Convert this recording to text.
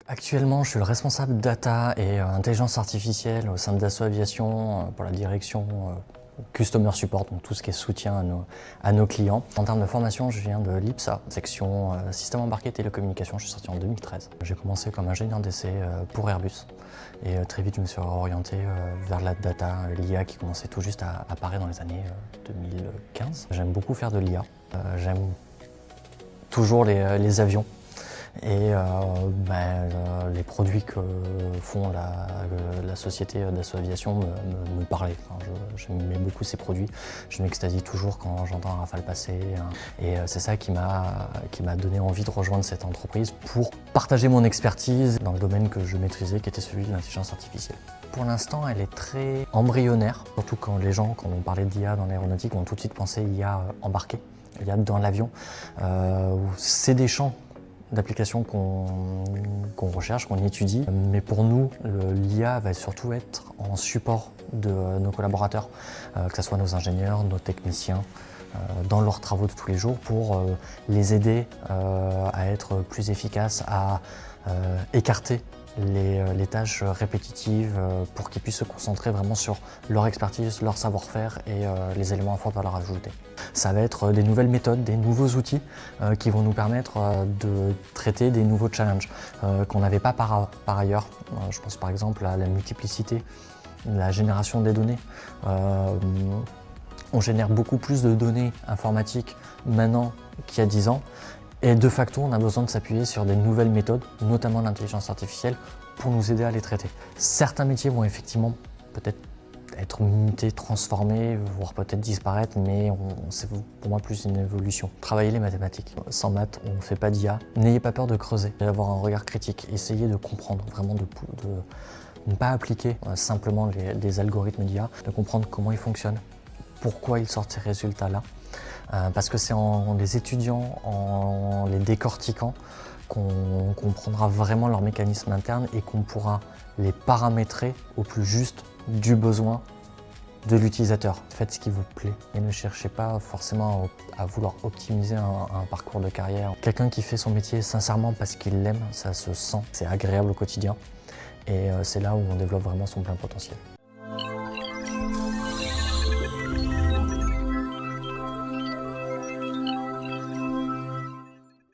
Actuellement, je suis le responsable data et intelligence artificielle au sein de Dassault Aviation pour la direction Customer Support, donc tout ce qui est soutien à nos clients. En termes de formation, je viens de l'IPSA, section système embarqué télécommunications. Je suis sorti en 2013. J'ai commencé comme ingénieur d'essai pour Airbus et très vite je me suis orienté vers la data, l'IA qui commençait tout juste à apparaître dans les années 2015. J'aime beaucoup faire de l'IA. J'aime toujours les avions. Et les produits que font la société Dassault Aviation me parlaient. Enfin, j'aimais beaucoup ces produits. Je m'extasie toujours quand j'entends un Rafale passer. Et c'est ça qui m'a donné envie de rejoindre cette entreprise pour partager mon expertise dans le domaine que je maîtrisais, qui était celui de l'intelligence artificielle. Pour l'instant, elle est très embryonnaire, surtout quand les gens, quand on parlait d'IA dans l'aéronautique, ont tout de suite pensé IA embarquée, IA dans l'avion. C'est des champs d'applications qu'on recherche, qu'on étudie. Mais pour nous, l'IA va surtout être en support de nos collaborateurs, que ce soit nos ingénieurs, nos techniciens, dans leurs travaux de tous les jours pour les aider à être plus efficaces, à écarter les tâches répétitives pour qu'ils puissent se concentrer vraiment sur leur expertise, leur savoir-faire et les éléments à forte valeur ajoutée. Ça va être des nouvelles méthodes, des nouveaux outils qui vont nous permettre de traiter des nouveaux challenges qu'on n'avait pas par ailleurs. Je pense par exemple à la multiplicité, la génération des données. On génère beaucoup plus de données informatiques maintenant qu'il y a 10 ans. Et de facto, on a besoin de s'appuyer sur des nouvelles méthodes, notamment l'intelligence artificielle, pour nous aider à les traiter. Certains métiers vont effectivement peut-être être mutés, transformés, voire peut-être disparaître, mais c'est pour moi plus une évolution. Travailler les mathématiques. Sans maths, on ne fait pas d'IA. N'ayez pas peur de creuser, d'avoir un regard critique. Essayez de comprendre, vraiment de ne pas appliquer simplement les algorithmes d'IA, de comprendre comment ils fonctionnent, pourquoi ils sortent ces résultats-là. Parce que c'est en les étudiant, en les décortiquant, qu'on comprendra vraiment leur mécanisme interne et qu'on pourra les paramétrer au plus juste du besoin de l'utilisateur. Faites ce qui vous plaît et ne cherchez pas forcément à vouloir optimiser un parcours de carrière. Quelqu'un qui fait son métier sincèrement parce qu'il l'aime, ça se sent, c'est agréable au quotidien et c'est là où on développe vraiment son plein potentiel.